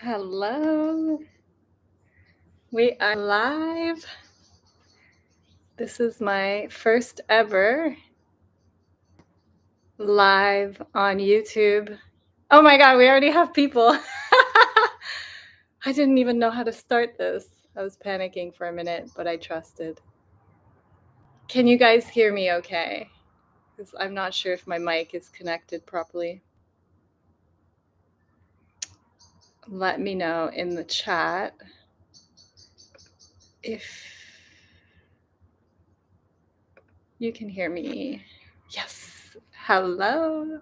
Hello, we are live. This is my first ever live on YouTube. Oh my God, we already have people. I didn't even know how to start this. I was panicking for a minute, but I trusted. Can you guys hear me okay? Because I'm not sure if my mic is connected properly. Let me know in the chat if you can hear me. Yes. Hello.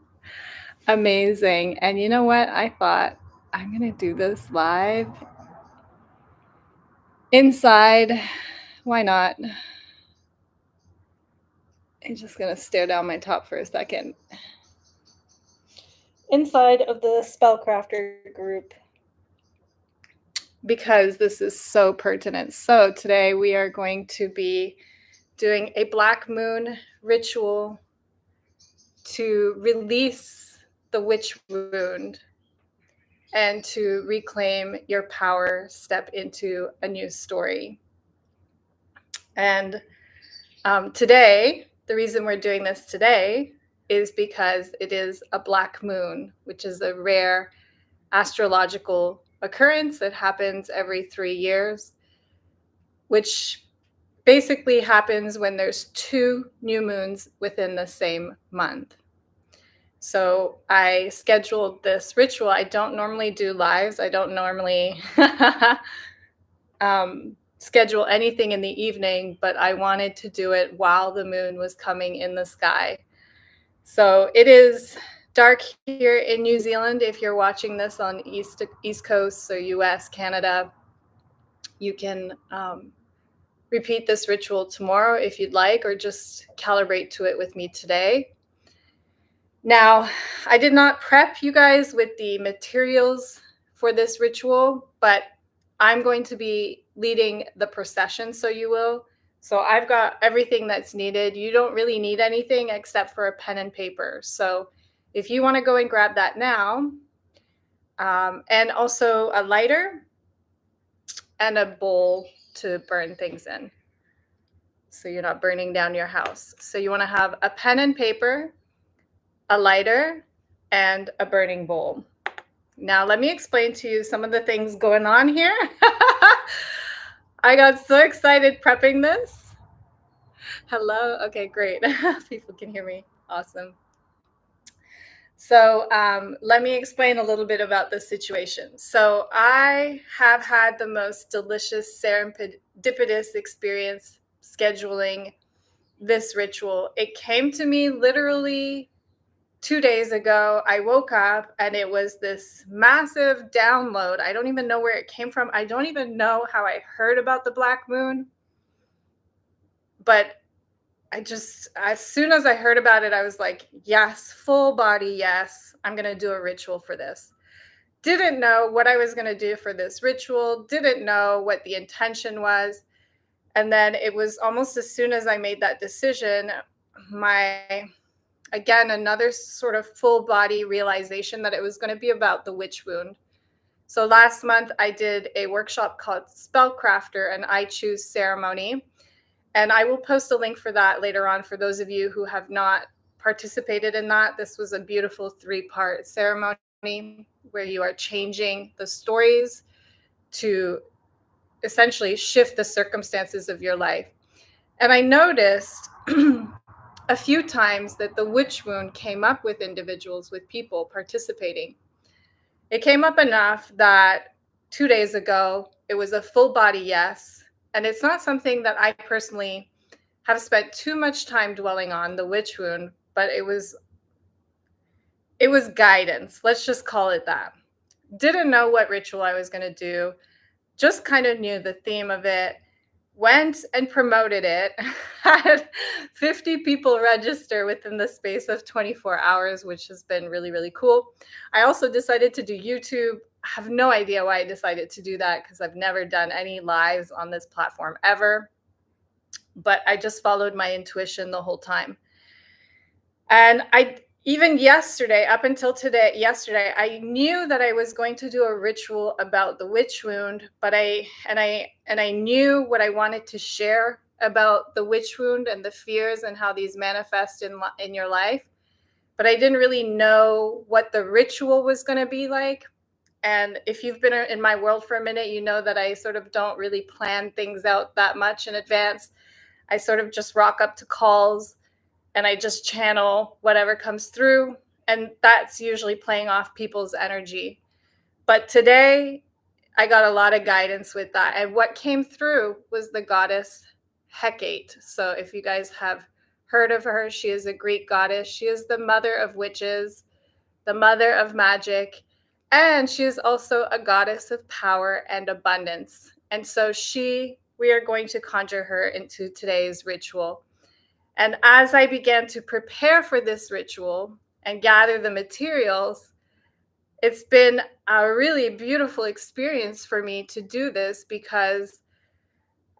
Amazing. And you know what? I thought I'm going to do this live inside. Why not? I'm just going to stare down my top for a second. Inside of the Spellcrafter group, because this is so pertinent. So today we are going to be doing a black moon ritual to release the witch wound and to reclaim your power, step into a new story. And today, the reason we're doing this today is because it is a black moon, which is a rare astrological occurrence that happens every 3 years, which basically happens when there's 2 new moons within the same month. So I scheduled this ritual. I don't normally do lives. I don't normally schedule anything in the evening, but I wanted to do it while the moon was coming in the sky. So it is dark here in New Zealand. If you're watching this on East Coast, so US, Canada, you can repeat this ritual tomorrow if you'd like, or just calibrate to it with me today. Now, I did not prep you guys with the materials for this ritual, but I'm going to be leading the procession, so you will. So I've got everything that's needed. You don't really need anything except for a pen and paper. So if you want to go and grab that now, and also a lighter and a bowl to burn things in, so you're not burning down your house. So you want to have a pen and paper, a lighter, and a burning bowl. Now, let me explain to you some of the things going on here. I got so excited prepping this. Hello. Okay, great. People can hear me. Awesome. So let me explain a little bit about the situation. So I have had the most delicious serendipitous experience scheduling this ritual. It came to me literally 2 days ago. I woke up and it was this massive download. I don't even know where it came from. I don't even know how I heard about the black moon. But as soon as I heard about it, I was like, yes, full body, yes, I'm going to do a ritual for this. Didn't know what I was going to do for this ritual. Didn't know what the intention was. And then it was almost as soon as I made that decision, again, another sort of full body realization that it was going to be about the witch wound. So last month I did a workshop called Spellcrafter, and I choose ceremony. And I will post a link for that later on for those of you who have not participated in that. This was a beautiful 3-part ceremony where you are changing the stories to essentially shift the circumstances of your life. And I noticed a few times that the witch wound came up with individuals, with people participating. It came up enough that 2 days ago, it was a full body yes. And it's not something that I personally have spent too much time dwelling on, the witch wound, but it was guidance. Let's just call it that. Didn't know what ritual I was going to do. Just kind of knew the theme of it. Went and promoted it. Had 50 people register within the space of 24 hours, which has been really, really cool. I also decided to do YouTube. I have no idea why I decided to do that, because I've never done any lives on this platform ever. But I just followed my intuition the whole time. And even yesterday, up until today, yesterday, I knew that I was going to do a ritual about the witch wound, but I knew what I wanted to share about the witch wound and the fears and how these manifest in your life, but I didn't really know what the ritual was going to be like. And if you've been in my world for a minute, you know that I sort of don't really plan things out that much in advance. I sort of just rock up to calls and I just channel whatever comes through. And that's usually playing off people's energy. But today, I got a lot of guidance with that. And what came through was the goddess Hecate. So if you guys have heard of her, she is a Greek goddess. She is the mother of witches, the mother of magic, and she is also a goddess of power and abundance. And so we are going to conjure her into today's ritual. And as I began to prepare for this ritual and gather the materials, it's been a really beautiful experience for me to do this because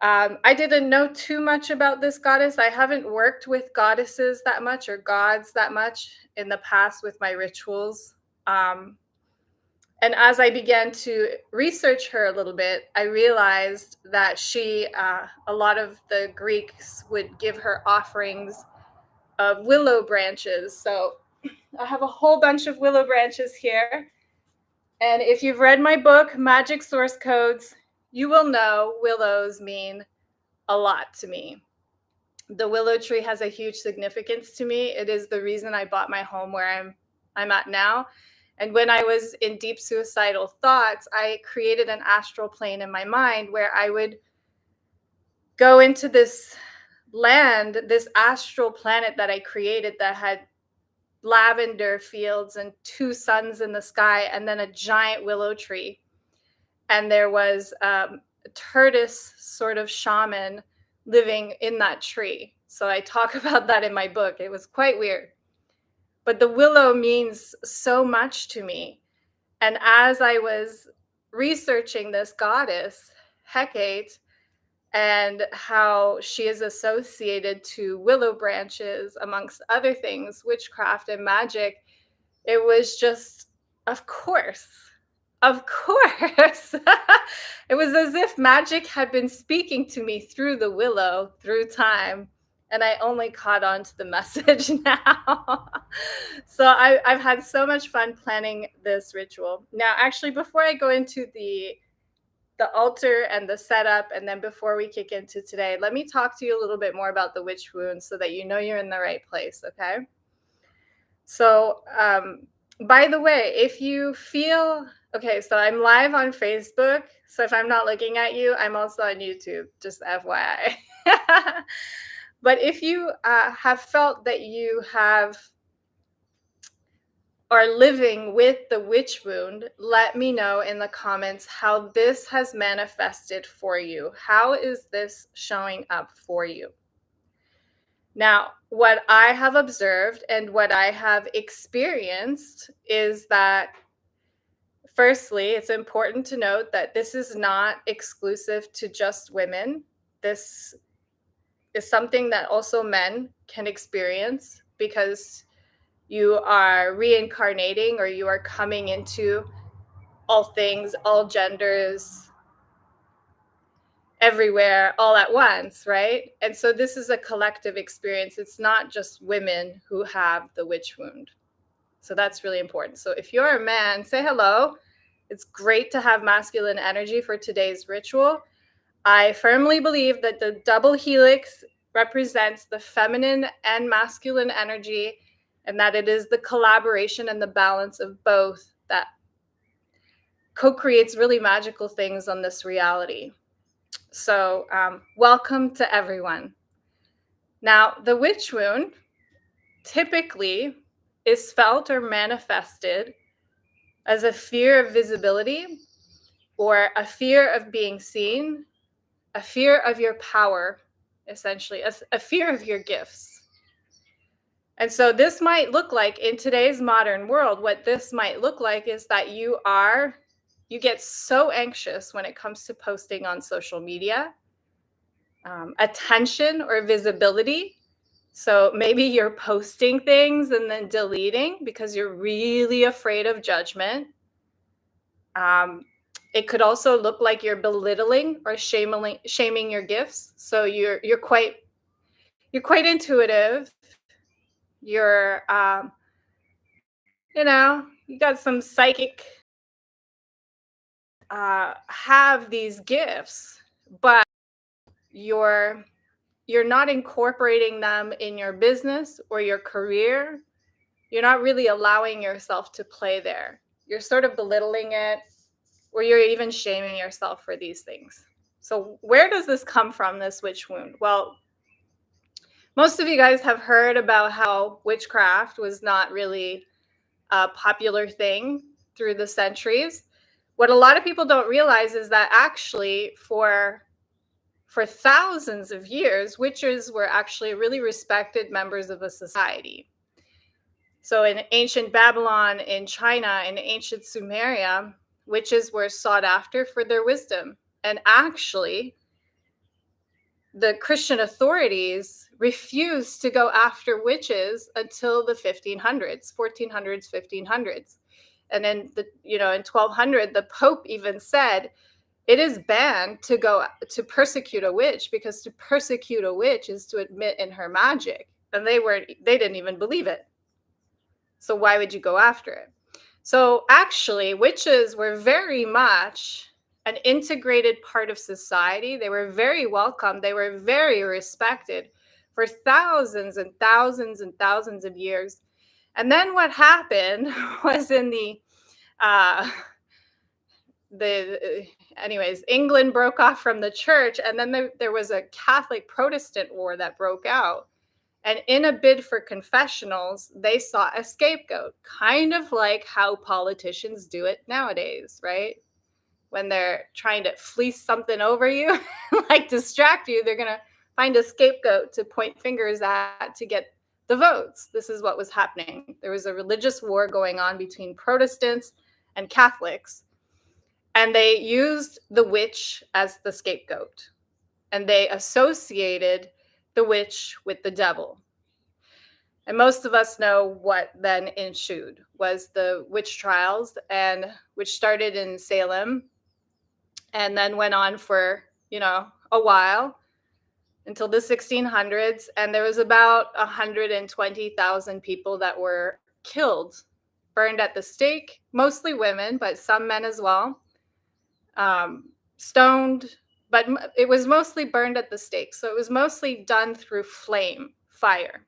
I didn't know too much about this goddess. I haven't worked with goddesses that much or gods that much in the past with my rituals. Um, and as I began to research her a little bit, I realized that a lot of the Greeks would give her offerings of willow branches. So I have a whole bunch of willow branches here. And if you've read my book, Magic Source Codes, you will know willows mean a lot to me. The willow tree has a huge significance to me. It is the reason I bought my home where I'm at now. And when I was in deep suicidal thoughts, I created an astral plane in my mind where I would go into this land, this astral planet that I created that had lavender fields and two suns in the sky, and then a giant willow tree. And there was a tortoise sort of shaman living in that tree. So I talk about that in my book. It was quite weird. But the willow means so much to me. And as I was researching this goddess, Hecate, and how she is associated to willow branches, amongst other things, witchcraft and magic, it was just, of course, of course. It was as if magic had been speaking to me through the willow, through time. And I only caught on to the message now. So I've had so much fun planning this ritual. Now, actually, before I go into the altar and the setup, and then before we kick into today, let me talk to you a little bit more about the witch wound so that you know you're in the right place, okay? So, by the way, if you feel okay, so I'm live on Facebook. So if I'm not looking at you, I'm also on YouTube, just FYI. But if you have felt that you are living with the witch wound, let me know in the comments how this has manifested for you. How is this showing up for you? Now, what I have observed and what I have experienced is that, firstly, it's important to note that this is not exclusive to just women. This is something that also men can experience because you are reincarnating or you are coming into all things, all genders, everywhere, all at once, right? And so this is a collective experience. It's not just women who have the witch wound. So that's really important. So if you're a man, say hello. It's great to have masculine energy for today's ritual. I firmly believe that the double helix represents the feminine and masculine energy, and that it is the collaboration and the balance of both that co-creates really magical things on this reality. So welcome to everyone. Now, the witch wound typically is felt or manifested as a fear of visibility or a fear of being seen, a fear of your power, essentially, a fear of your gifts. And so this might look like, in today's modern world, what this might look like is that you get so anxious when it comes to posting on social media, attention or visibility So maybe you're posting things and then deleting because you're really afraid of judgment. Um, it could also look like you're belittling or shaming your gifts. So you're quite intuitive. You're you got some psychic have these gifts, but you're you're not incorporating them in your business or your career. You're not really allowing yourself to play there. You're sort of belittling it, or you're even shaming yourself for these things. So, where does this come from, this witch wound? Well, most of you guys have heard about how witchcraft was not really a popular thing through the centuries. What a lot of people don't realize is that actually, for thousands of years, witches were actually really respected members of a society. So in ancient Babylon, in China, in ancient Sumeria, witches were sought after for their wisdom. And actually, the Christian authorities refused to go after witches until the 1500s, 1400s, 1500s. And in 1200, the Pope even said it is banned to go to persecute a witch, because to persecute a witch is to admit in her magic. And they didn't even believe it. So why would you go after it? So actually, witches were very much an integrated part of society. They were very welcome. They were very respected for thousands and thousands and thousands of years. And then what happened was in uh, anyways, England broke off from the church, and then there was a Catholic Protestant war that broke out. And in a bid for confessionals, they sought a scapegoat, kind of like how politicians do it nowadays, right? When they're trying to fleece something over you, like distract you, they're going to find a scapegoat to point fingers at to get the votes. This is what was happening. There was a religious war going on between Protestants and Catholics, and they used the witch as the scapegoat, and they associated the witch with the devil. And most of us know what then ensued was the witch trials, and which started in Salem and then went on for, a while until the 1600s. And there was about 120,000 people that were killed, burned at the stake, mostly women, but some men as well, stoned, but it was mostly burned at the stake. So it was mostly done through fire.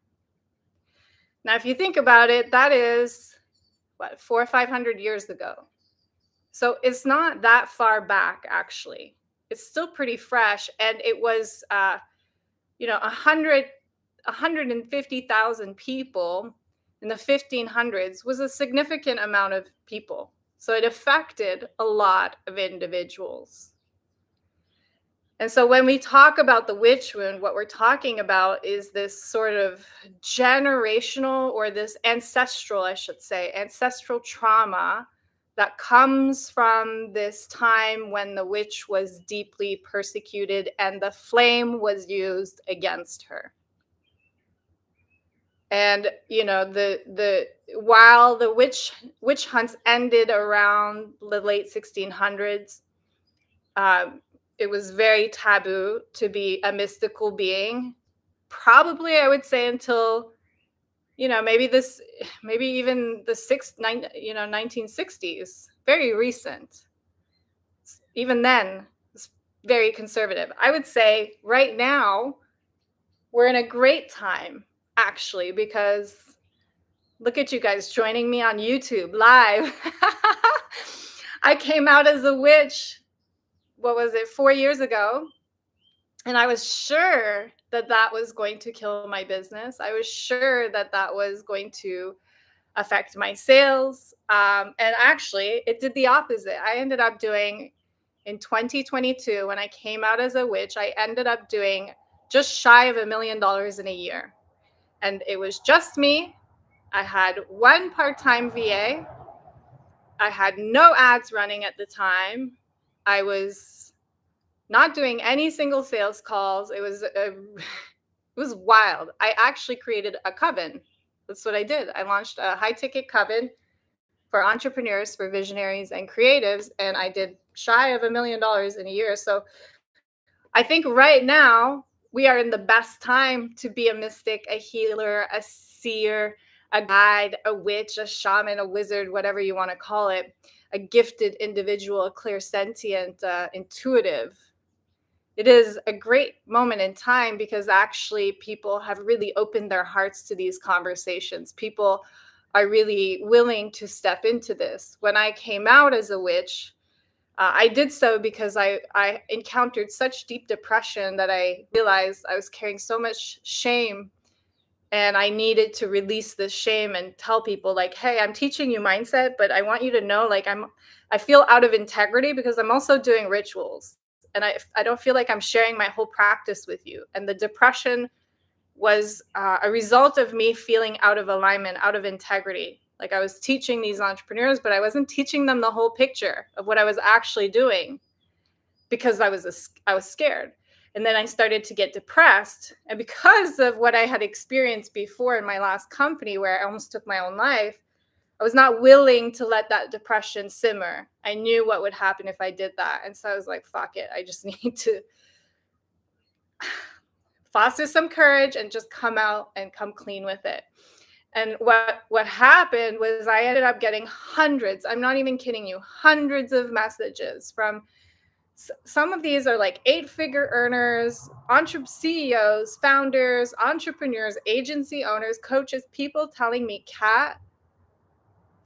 Now, if you think about it, that is what, 400 or 500 years ago. So it's not that far back, actually. It's still pretty fresh. And it was, 150,000 people in the 1500s was a significant amount of people. So it affected a lot of individuals. And so when we talk about the witch wound, what we're talking about is this sort of generational, or this ancestral, I should say, ancestral trauma that comes from this time when the witch was deeply persecuted and the flame was against her. And the while the witch hunts ended around the late 1600s, it was very taboo to be a mystical being. Probably, I would say, until maybe even the 1960s. Very recent. Even then, it's very conservative. I would say right now we're in a great time, actually, because look at you guys joining me on YouTube live. I came out as a witch, what was it, 4 years ago? And I was sure that that was going to kill my business. I was sure that that was going to affect my sales. And actually, it did the opposite. I ended up doing, in 2022, when I came out as a witch, I ended up doing just shy of $1 million in a year. And it was just me. I had one part-time VA. I had no ads running at the time. I was not doing any single sales calls. It was wild. I actually created a coven. That's what I did. I launched a high ticket coven for entrepreneurs, for visionaries and creatives, and I did shy of $1 million in a year. So I think right now we are in the best time to be a mystic, a healer, a seer, a guide, a witch, a shaman, a wizard, whatever you want to call it, a gifted individual, a clairsentient, intuitive. It is a great moment in time because actually people have really opened their hearts to these conversations. People are really willing to step into this. When I came out as a witch, I did so because I encountered such deep depression that I realized I was carrying so much shame, and I needed to release this shame and tell people like, "Hey, I'm teaching you mindset, but I want you to know like I feel out of integrity because I'm also doing rituals, and I don't feel like I'm sharing my whole practice with you." And the depression was a result of me feeling out of alignment, out of integrity. Like I was teaching these entrepreneurs, but I wasn't teaching them the whole picture of what I was actually doing because I was scared. And then I started to get depressed, and because of what I had experienced before in my last company where I almost took my own life, I was not willing to let that depression simmer. I knew what would happen if I did that. And so I was like, fuck it. I just need to foster some courage and just come out and come clean with it. And what happened was I ended up getting hundreds, I'm not even kidding you, hundreds of messages from some of these are like 8-figure earners, CEOs, founders, entrepreneurs, agency owners, coaches, people telling me, Kat,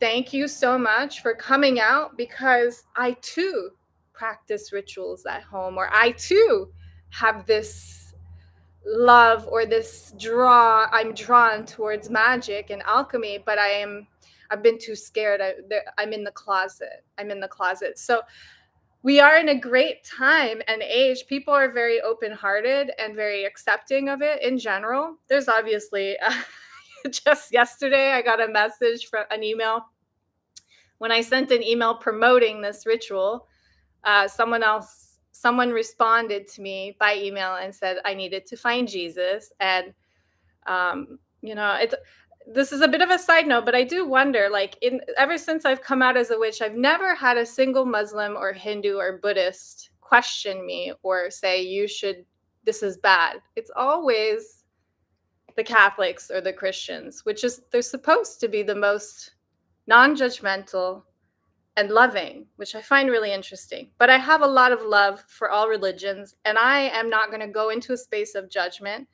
thank you so much for coming out because I too practice rituals at home, or I too have this love or this I'm drawn towards magic and alchemy, but I've been too scared. I'm in the closet. So we are in a great time and age. People are very open-hearted and very accepting of it in general. There's obviously just yesterday I got a message from an email. When I sent an email promoting this ritual, someone responded to me by email and said I needed to find Jesus. And it's this is a bit of a side note, but I do wonder, like, in ever since I've come out as a witch, I've never had a single Muslim or Hindu or Buddhist question me or say this is bad. It's always the Catholics or the Christians, which is they're supposed to be the most non-judgmental and loving, which I find really interesting. But I have a lot of love for all religions, and I am not going to go into a space of judgment.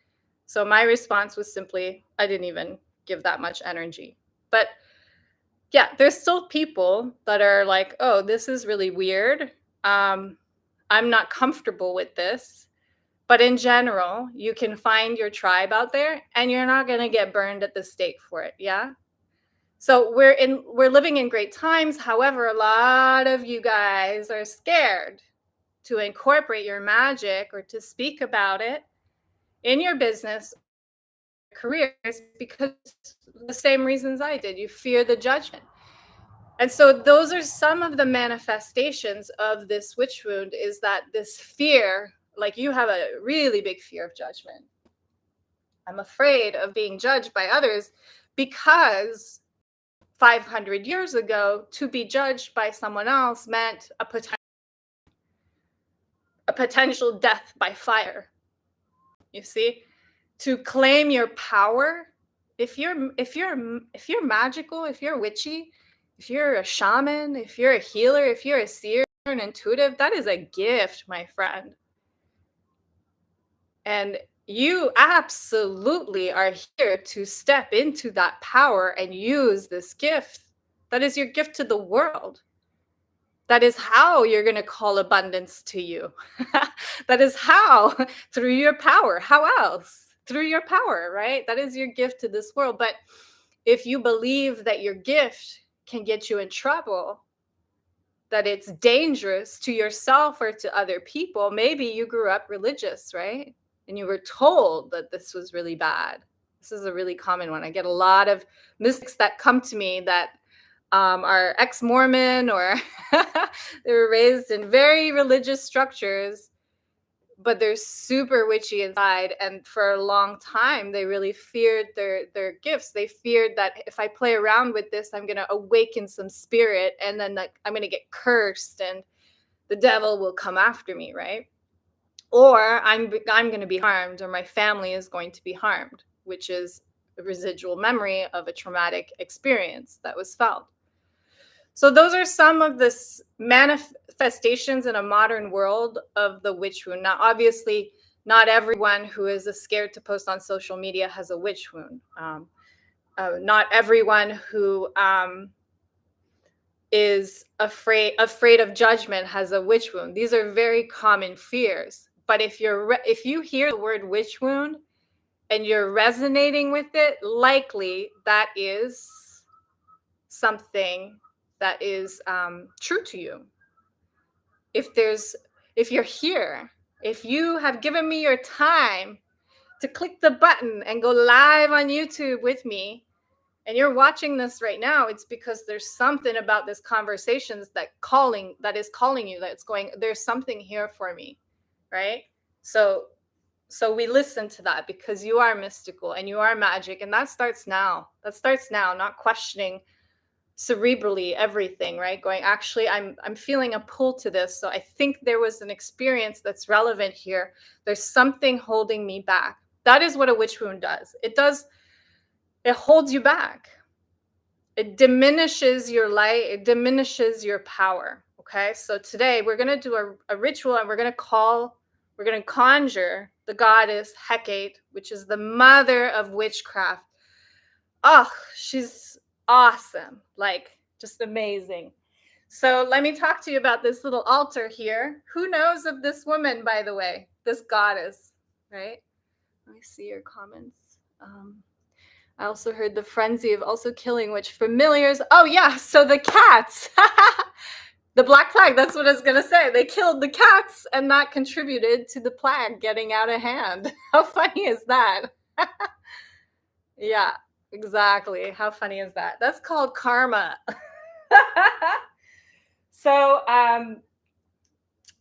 So my response was simply, I didn't even give that much energy. But yeah, there's still people that are like, oh, this is really weird. I'm not comfortable with this. But in general, you can find your tribe out there and you're not going to get burned at the stake for it. Yeah. So we're living in great times. However, a lot of you guys are scared to incorporate your magic or to speak about it in your business careers because the same reasons I did. You fear the judgment. And so those are some of the manifestations of this witch wound, is that this fear, like you have a really big fear of judgment. I'm afraid of being judged by others because 500 years ago, to be judged by someone else meant a potential death by fire. You see, to claim your power, if you're magical, if you're witchy, if you're a shaman, if you're a healer, if you're a seer, an intuitive, that is a gift, my friend. And you absolutely are here to step into that power and use this gift. That is your gift to the world. That is how you're going to call abundance to you. That is how, through your power. How else? Through your power, right? That is your gift to this world. But if you believe that your gift can get you in trouble, that it's dangerous to yourself or to other people, maybe you grew up religious, right? And you were told that this was really bad. This is a really common one. I get a lot of mystics that come to me that are ex-Mormon or they were raised in very religious structures, but they're super witchy inside. And for a long time, they really feared their gifts. They feared that if I play around with this, I'm going to awaken some spirit, and then like I'm going to get cursed and the devil will come after me, right? Or I'm going to be harmed, or my family is going to be harmed, which is a residual memory of a traumatic experience that was felt. So those are some of the manifestations in a modern world of the witch wound. Now, obviously, not everyone who is scared to post on social media has a witch wound. Not everyone who is afraid of judgment has a witch wound. These are very common fears. But if you hear the word witch wound and you're resonating with it, likely that is something that is true to you. If you're here, if you have given me your time to click the button and go live on YouTube with me, and you're watching this right now, it's because there's something about this conversations that is calling you, that's going, there's something here for me, right? So we listen to that, because you are mystical and you are magic, and that starts now, not questioning cerebrally everything, right? Going, actually, I'm feeling a pull to this, so I think there was an experience that's relevant here. There's something holding me back. That is what a witch wound does. It holds you back. It diminishes your light. It diminishes your power. Okay, so today we're going to do a ritual, and we're going to conjure the goddess Hecate, which is the mother of witchcraft. Oh, she's awesome, like just amazing. So let me talk to you about this little altar here. Who knows of this woman, by the way, this goddess, right? Let me see your comments. I also heard the frenzy of also killing witch familiars. Oh yeah, so the cats. The Black Plague, that's what I was going to say. They killed the cats, and that contributed to the plague getting out of hand. How funny is that? Yeah, exactly. How funny is that? That's called karma. So,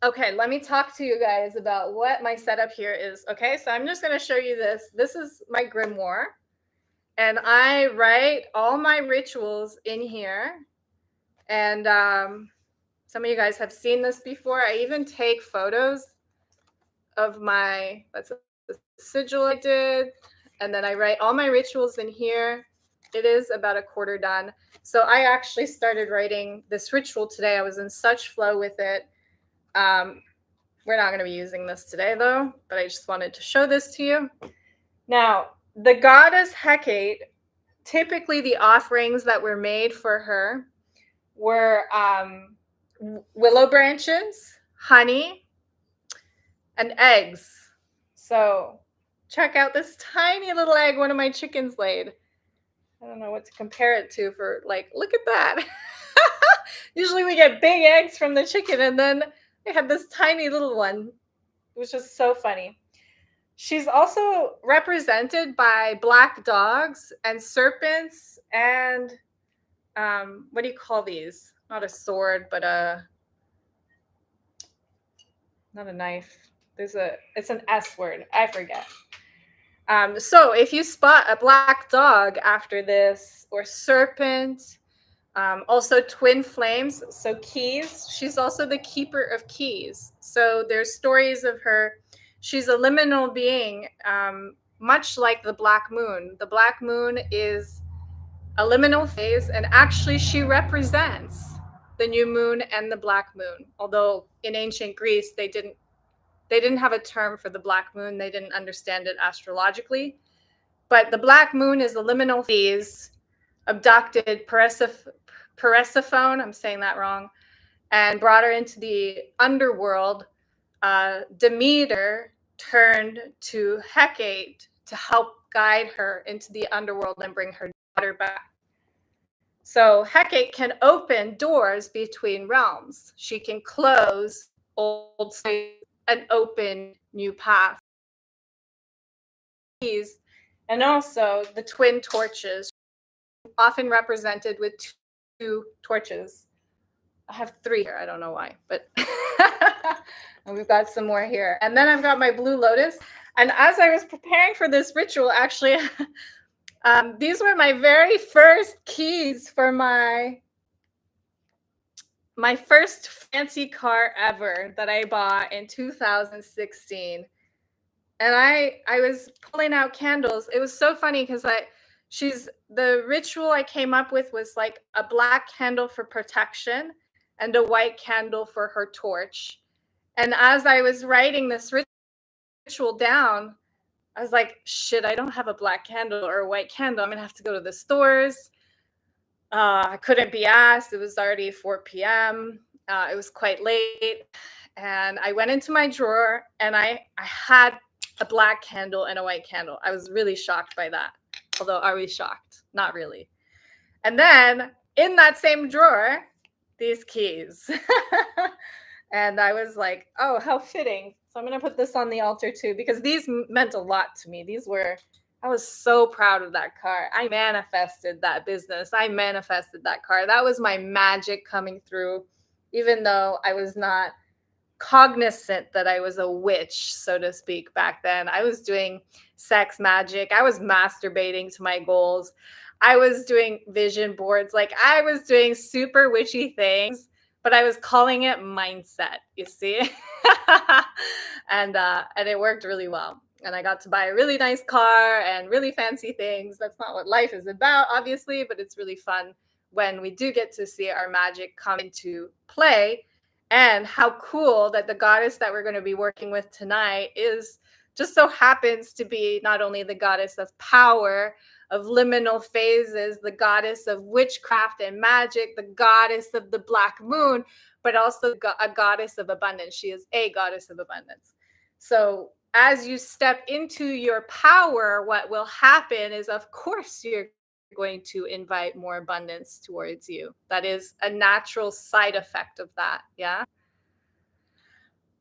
okay, let me talk to you guys about what my setup here is. Okay, so I'm just going to show you this. This is my grimoire, and I write all my rituals in here. And some of you guys have seen this before. I even take photos of that's a sigil I did. And then I write all my rituals in here. It is about a quarter done. So I actually started writing this ritual today. I was in such flow with it. We're not going to be using this today, though, but I just wanted to show this to you. Now, the goddess Hecate, typically the offerings that were made for her were willow branches, honey, and eggs. So check out this tiny little egg one of my chickens laid. I don't know what to compare it to for, like, look at that. Usually we get big eggs from the chicken, and then they had this tiny little one. It was just so funny. She's also represented by black dogs and serpents and what do you call these? Not a sword, but not a knife. It's an S word. I forget. So if you spot a black dog after this, or serpent, also twin flames, so keys. She's also the keeper of keys. So there's stories of her. She's a liminal being, much like the black moon. The black moon is a liminal phase, and actually she represents the new moon and the black moon. Although in ancient Greece they didn't have a term for the black moon. They didn't understand it astrologically. But the black moon is the liminal phase, abducted Persephone, I'm saying that wrong, and brought her into the underworld. Demeter turned to Hecate to help guide her into the underworld and bring her daughter back. So Hecate can open doors between realms. She can close old spaces and open new paths. And also the twin torches, often represented with two torches. I have three here. I don't know why, but And we've got some more here. And then I've got my blue lotus. And as I was preparing for this ritual, actually, these were my very first keys for my first fancy car ever that I bought in 2016. And I was pulling out candles. It was so funny because the ritual I came up with was like a black candle for protection and a white candle for her torch. And as I was writing this ritual down, I was like, shit, I don't have a black candle or a white candle. I'm gonna have to go to the stores. I couldn't be asked. It was already 4 p.m. It was quite late. And I went into my drawer and I had a black candle and a white candle. I was really shocked by that. Although, are we shocked? Not really. And then in that same drawer, these keys. And I was like, oh, how fitting. So I'm going to put this on the altar too, because these meant a lot to me. I was so proud of that car. I manifested that business. I manifested that car. That was my magic coming through, even though I was not cognizant that I was a witch, so to speak, back then. I was doing sex magic. I was masturbating to my goals. I was doing vision boards. Like I was doing super witchy things, but I was calling it mindset, you see? And it worked really well. And I got to buy a really nice car and really fancy things. That's not what life is about, obviously, but it's really fun when we do get to see our magic come into play. And how cool that the goddess that we're going to be working with tonight is just so happens to be not only the goddess of power, of liminal phases, the goddess of witchcraft and magic, the goddess of the black moon, but also a goddess of abundance. She is a goddess of abundance. So as you step into your power, what will happen is, of course, you're going to invite more abundance towards you. That is a natural side effect of that. Yeah.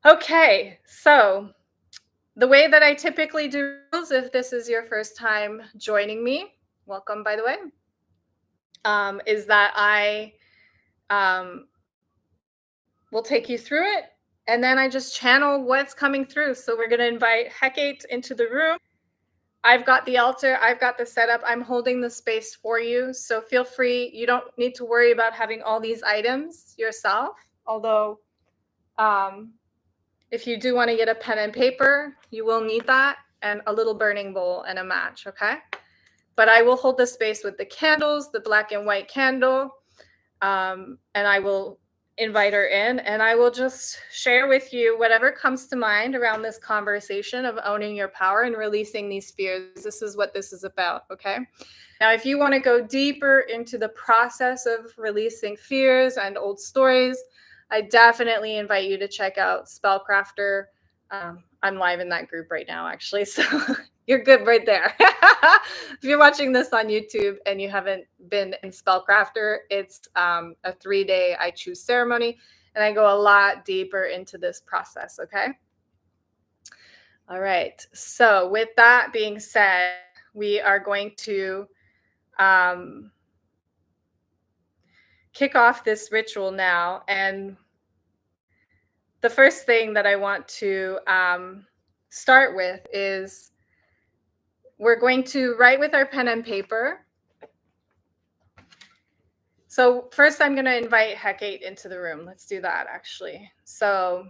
Okay. So the way that I typically do rules, if this is your first time joining me, welcome, by the way, is that I will take you through it. And then I just channel what's coming through. So we're going to invite Hecate into the room. I've got the altar. I've got the setup. I'm holding the space for you. So feel free. You don't need to worry about having all these items yourself. Although, if you do want to get a pen and paper, you will need that, and a little burning bowl and a match, okay? But I will hold the space with the candles, the black and white candle, and I will invite her in, and I will just share with you whatever comes to mind around this conversation of owning your power and releasing these fears. This is what this is about, okay? Now, if you want to go deeper into the process of releasing fears and old stories, I definitely invite you to check out Spellcrafter. I'm live in that group right now, actually, so you're good right there. If you're watching this on YouTube and you haven't been in Spellcrafter, it's a 3-day I choose ceremony, and I go a lot deeper into this process, okay? All right, so with that being said, we are going to kick off this ritual now. And the first thing that I want to start with is we're going to write with our pen and paper. So first I'm going to invite Hecate into the room. Let's do that, actually. So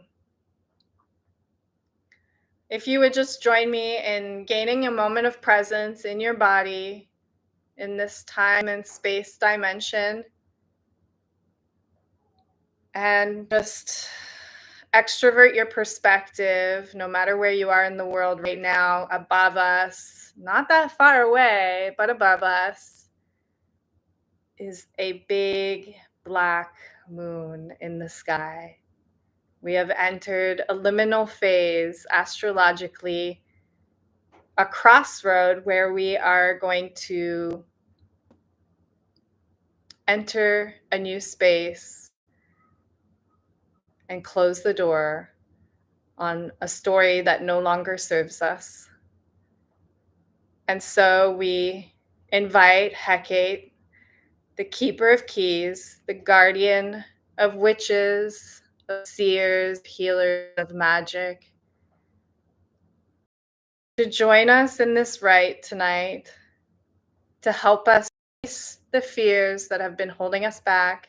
if you would just join me in gaining a moment of presence in your body, in this time and space dimension, and just extrovert your perspective, no matter where you are in the world right now. Above us, not that far away, but above us, is a big black moon in the sky. We have entered a liminal phase, astrologically, a crossroad where we are going to enter a new space and close the door on a story that no longer serves us. And so we invite Hecate, the keeper of keys, the guardian of witches, of seers, healers of magic, to join us in this rite tonight to help us face the fears that have been holding us back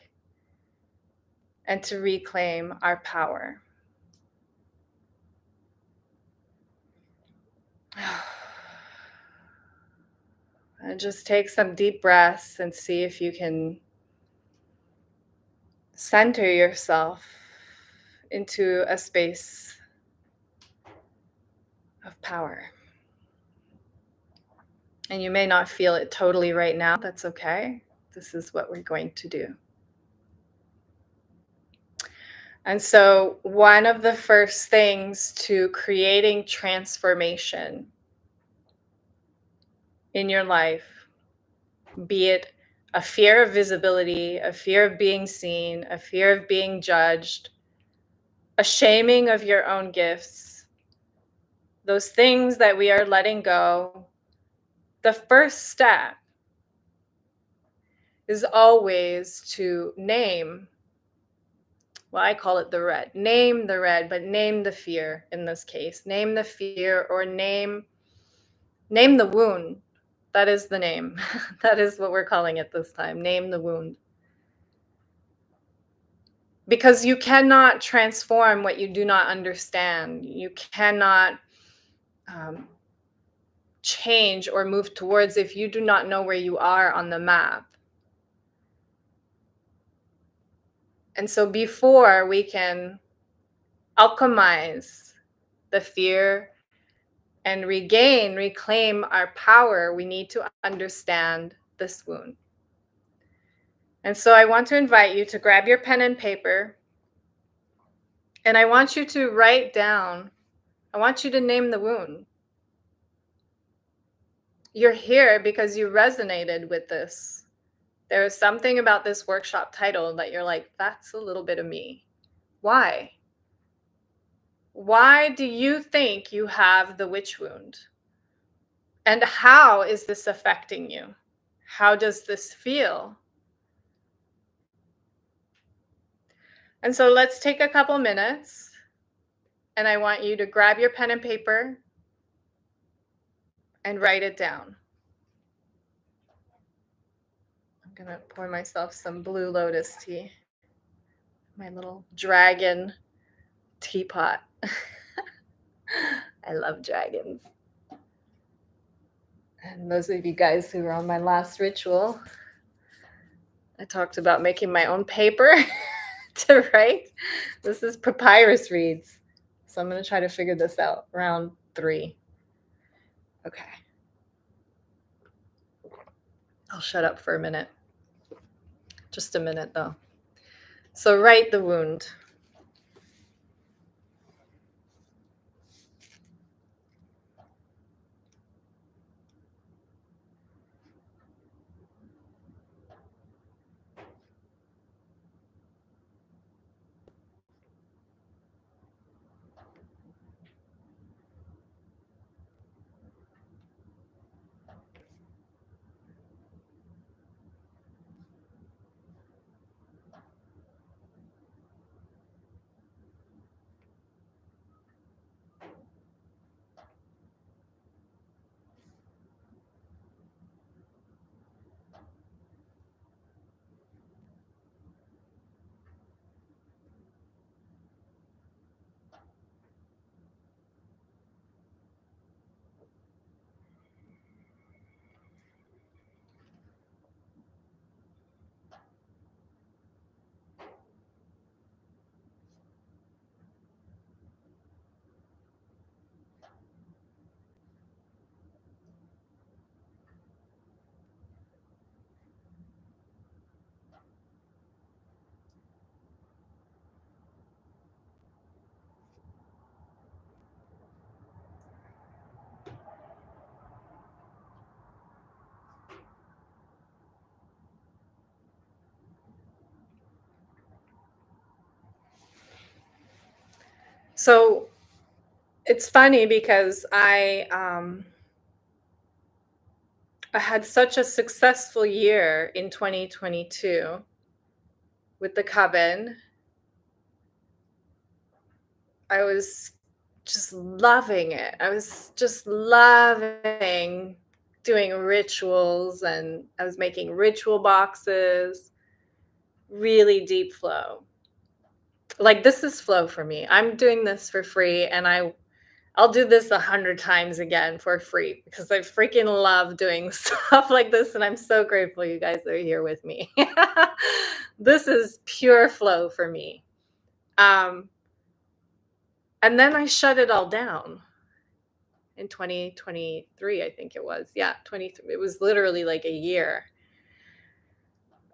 and to reclaim our power. And just take some deep breaths and see if you can center yourself into a space of power. And you may not feel it totally right now. That's okay. This is what we're going to do. And so, one of the first things to creating transformation in your life, be it a fear of visibility, a fear of being seen, a fear of being judged, a shaming of your own gifts, those things that we are letting go, the first step is always to name. Well, I call it the red. Name the red, but name the fear in this case. Name the fear or name the wound. That is the name. That is what we're calling it this time. Name the wound. Because you cannot transform what you do not understand. You cannot change or move towards if you do not know where you are on the map. And so before we can alchemize the fear and reclaim our power, we need to understand this wound. And so I want to invite you to grab your pen and paper, and I want you to write down, I want you to name the wound. You're here because you resonated with this. There is something about this workshop title that you're like, that's a little bit of me. Why? Why do you think you have the witch wound? And how is this affecting you? How does this feel? And so let's take a couple minutes, and I want you to grab your pen and paper and write it down. I'm going to pour myself some Blue Lotus tea, my little dragon teapot. I love dragons. And those of you guys who were on my last ritual, I talked about making my own paper to write. This is papyrus reeds. So I'm going to try to figure this out round 3. Okay. I'll shut up for a minute. Just a minute though. So write the wound. So it's funny because I had such a successful year in 2022 with the coven. I was just loving it. I was just loving doing rituals, and I was making ritual boxes, really deep flow. Like, this is flow for me. I'm doing this for free, and I'll do this 100 times again for free because I freaking love doing stuff like this, and I'm so grateful you guys are here with me. This is pure flow for me. Um, and then I shut it all down in 2023, I think it was. Yeah, 23. It was literally like a year.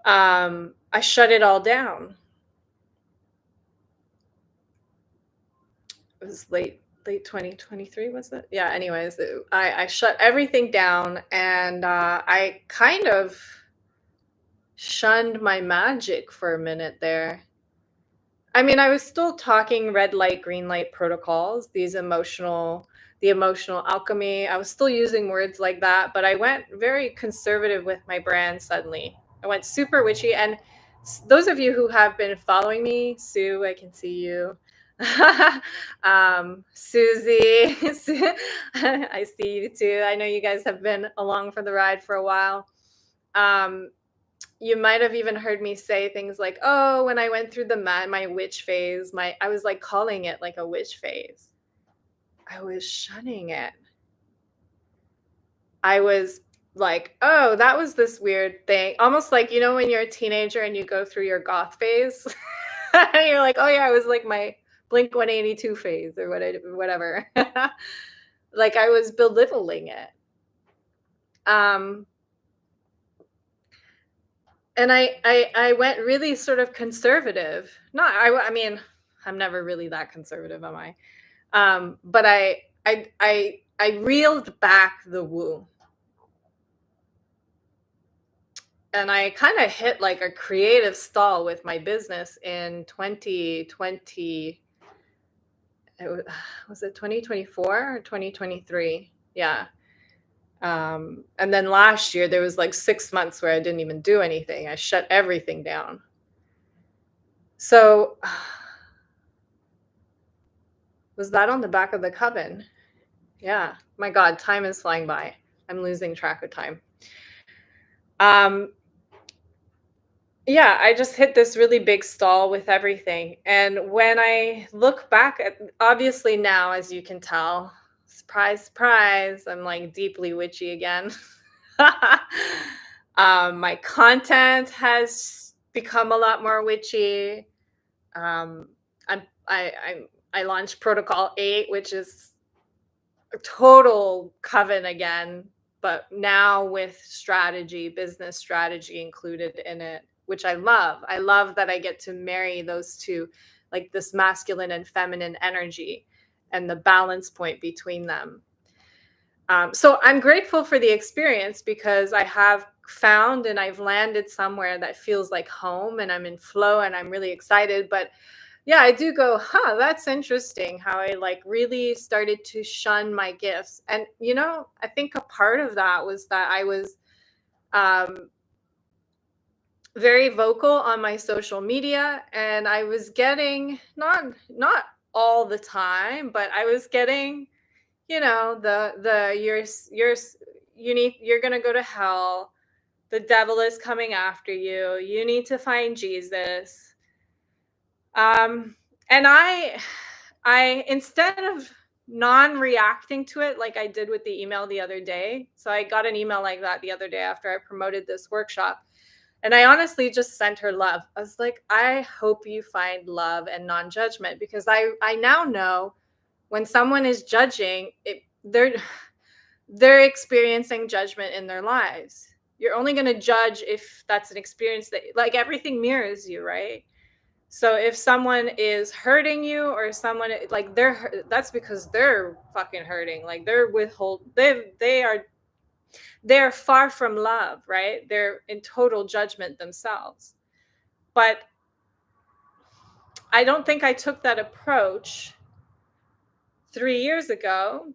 I shut it all down. It was late 2023, was it? Yeah, anyways, I shut everything down, and I kind of shunned my magic for a minute there. I mean, I was still talking red light, green light protocols, the emotional alchemy. I was still using words like that, but I went very conservative with my brand suddenly. I went super witchy. And those of you who have been following me, Sue, I can see you. Susie, I see you too. I know you guys have been along for the ride for a while. Um, you might have even heard me say things like, "Oh, when I went through my witch phase, my I was like calling it like a witch phase. I was shunning it. I was like, "Oh, that was this weird thing." Almost like, when you're a teenager and you go through your goth phase. And you're like, "Oh yeah, I was like my Blink 182 phase or whatever." Like I was belittling it. Um And I went really sort of conservative. Not I mean, I'm never really that conservative, am I? But I reeled back the woo. And I kind of hit like a creative stall with my business in 2020. Was it 2024 or 2023? Yeah. And then last year there was like 6 months where I didn't even do anything. I shut everything down. So was that on the back of the coven? Yeah. My God, time is flying by. I'm losing track of time. Um, yeah, I just hit this really big stall with everything. And when I look back at, obviously now, as you can tell, surprise, surprise, I'm like deeply witchy again. My content has become a lot more witchy. Um, I'm, I launched Protocol 8, which is a total coven again, but now with strategy, business strategy included in it, which I love. I love that I get to marry those two, like this masculine and feminine energy and the balance point between them. So I'm grateful for the experience because I have found and I've landed somewhere that feels like home, and I'm in flow and I'm really excited. But yeah, I do go, huh, that's interesting how I like really started to shun my gifts. And, I think a part of that was that I was um, very vocal on my social media, and I was getting not all the time, but I was getting, the you're going to go to hell. The devil is coming after you. You need to find Jesus. Um, and I instead of non-reacting to it like I did with the email the other day. So I got an email like that the other day after I promoted this workshop. And I honestly just sent her love. I was like, I hope you find love and non-judgment, because I now know when someone is judging, they're experiencing judgment in their lives. You're only going to judge if that's an experience that, like, everything mirrors you, right? So if someone is hurting you, or someone like that's because they're fucking hurting. Like they're far from love, right? They're in total judgment themselves. But I don't think I took that approach 3 years ago.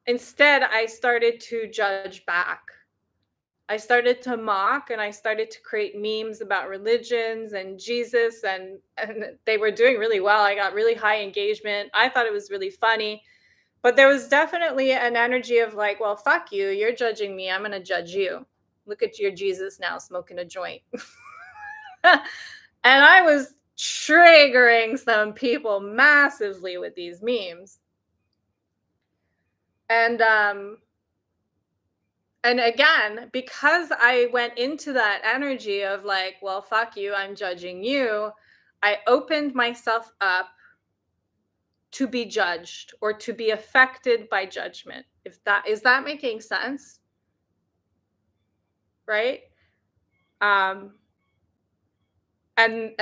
Instead, I started to judge back. I started to mock and I started to create memes about religions and Jesus, and they were doing really well. I got really high engagement. I thought it was really funny. But there was definitely an energy of like, well, fuck you. You're judging me. I'm going to judge you. Look at your Jesus now smoking a joint. And I was triggering some people massively with these memes. And again, because I went into that energy of like, well, fuck you, I'm judging you, I opened myself up to be judged or to be affected by judgment. If that is that making sense? Right? Um and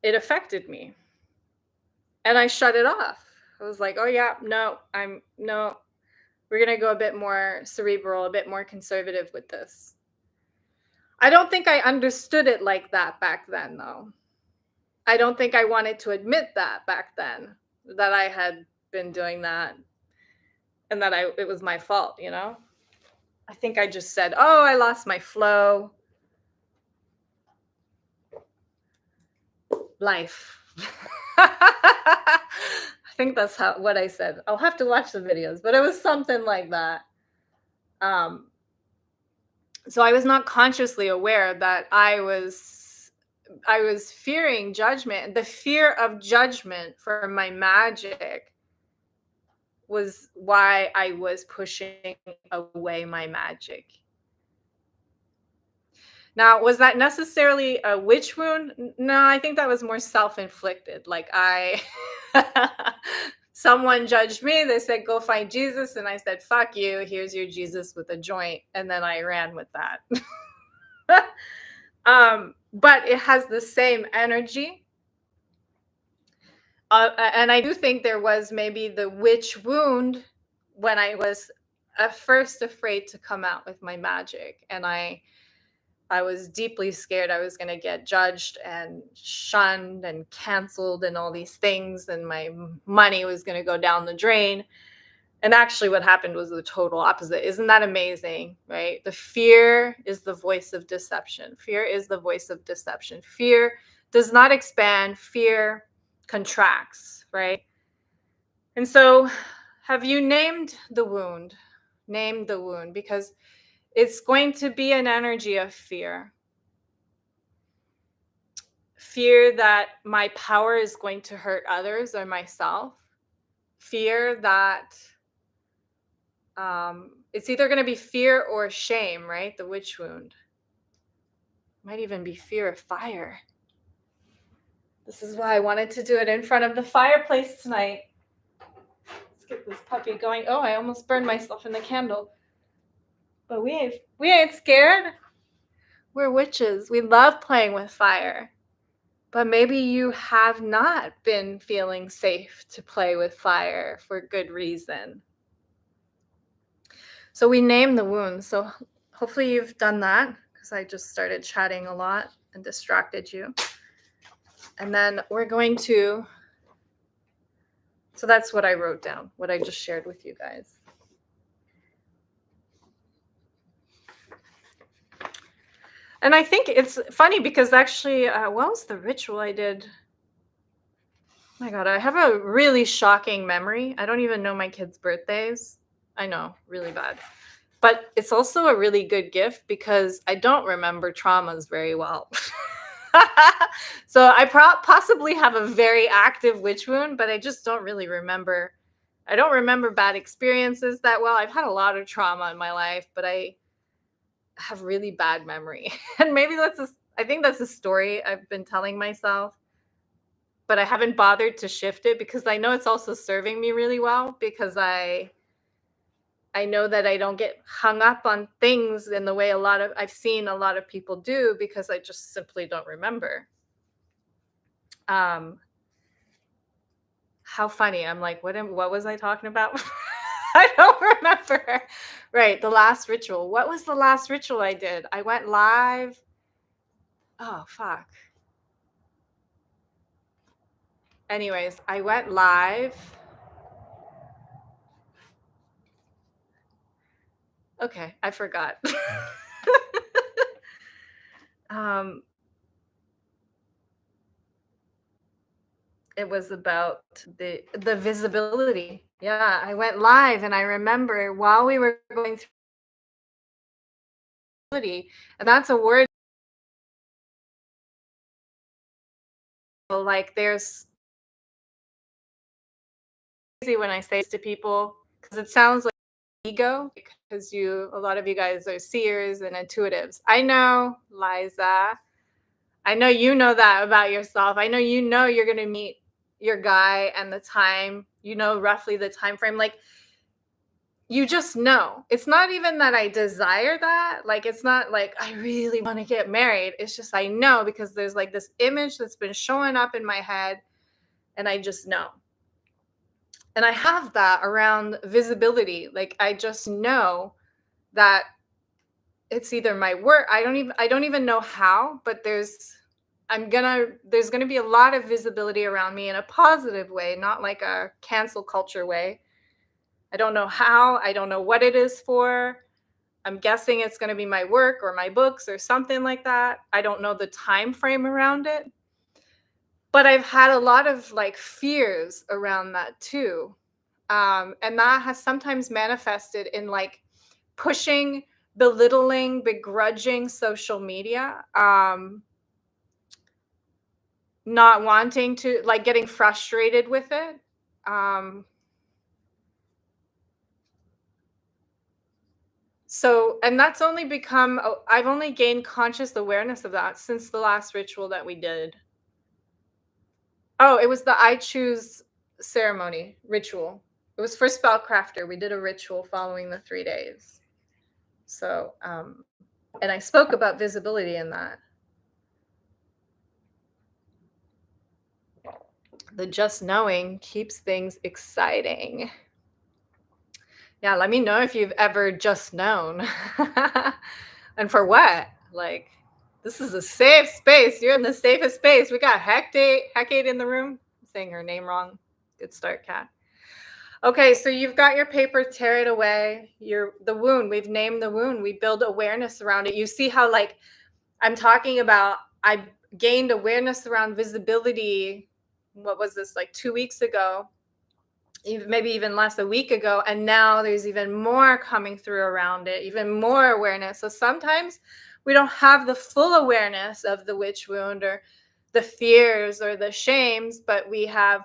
it affected me. And I shut it off. I was like, "Oh yeah, no, we're going to go a bit more cerebral, a bit more conservative with this." I don't think I understood it like that back then, though. I don't think I wanted to admit that back then, that I had been doing that and that it was my fault, you know? I think I just said, "Oh, I lost my flow." Life. I think that's what I said. I'll have to watch the videos, but it was something like that. Um, so I was not consciously aware that I was fearing judgment. The fear of judgment for my magic was why I was pushing away my magic. Now, was that necessarily a witch wound? No, I think that was more self-inflicted. Like someone judged me. They said, "Go find Jesus," and I said, "Fuck you. Here's your Jesus with a joint," and then I ran with that. But it has the same energy. And I do think there was maybe the witch wound when I was at first afraid to come out with my magic, and I was deeply scared I was going to get judged and shunned and canceled and all these things, and my money was going to go down the drain. And actually, what happened was the total opposite. Isn't that amazing, right? The fear is the voice of deception. Fear is the voice of deception. Fear does not expand, fear contracts, right? And so, have you named the wound? Name the wound, because it's going to be an energy of fear. Fear that my power is going to hurt others or myself. Fear that it's either going to be fear or shame, right? The witch wound. Might even be fear of fire. This is why I wanted to do it in front of the fireplace tonight. Let's get this puppy going. Oh, I almost burned myself in the candle. But we ain't scared. We're witches. We love playing with fire. But maybe you have not been feeling safe to play with fire for good reason. So we name the wound. So hopefully you've done that, because I just started chatting a lot and distracted you. And then we're going to, so that's what I wrote down, what I just shared with you guys. And I think it's funny because actually, what was the ritual I did? Oh my God, I have a really shocking memory. I don't even know my kids' birthdays. I know, really bad. But it's also a really good gift because I don't remember traumas very well. So I possibly have a very active witch wound, but I just don't really remember. I don't remember bad experiences that well. I've had a lot of trauma in my life, but I have really bad memory. And maybe I think that's a story I've been telling myself, but I haven't bothered to shift it because I know it's also serving me really well, because I know that I don't get hung up on things in the way I've seen a lot of people do, because I just simply don't remember. How funny. I'm like, what was I talking about? I don't remember. Right, the last ritual. What was the last ritual I did? I went live. Oh, fuck. Anyways, I went live. Okay, I forgot. um, it was about the visibility. Yeah, I went live, and I remember while we were going through visibility, and that's a word like there's crazy when I say this to people because it sounds like ego because you a lot of you guys are seers and intuitives. I know, Liza. I know you know that about yourself. I know you know you're going to meet your guy and the time, you know roughly the time frame. Like you just know. It's not even that I desire that. Like it's not like I really want to get married. It's just I know because there's like this image that's been showing up in my head and I just know. And I have that around visibility. Like I just know that it's either my work. I don't even know how, but there's gonna be a lot of visibility around me in a positive way, not like a cancel culture way. I don't know how, I don't know what it is for. I'm guessing it's gonna be my work or my books or something like that. I don't know the time frame around it. But I've had a lot of like fears around that too. And that has sometimes manifested in like pushing, belittling, begrudging social media, not wanting to, like getting frustrated with it. Um, and that's only become, I've only gained conscious awareness of that since the last ritual that we did. Oh, it was the I choose ceremony ritual. It was for Spellcrafter. We did a ritual following the 3 days. So, and I spoke about visibility in that. The just knowing keeps things exciting. Yeah, let me know if you've ever just known. And for what? Like, this is a safe space. You're in the safest space. We got Hecate in the room. I'm saying her name wrong. Good start, Kat. Okay, so you've got your paper, tear it away. The wound. We've named the wound. We build awareness around it. You see how like I'm talking about I gained awareness around visibility. What was this, like 2 weeks ago? Maybe even less, a week ago, and now there's even more coming through around it, even more awareness. So sometimes we don't have the full awareness of the witch wound or the fears or the shames, but we have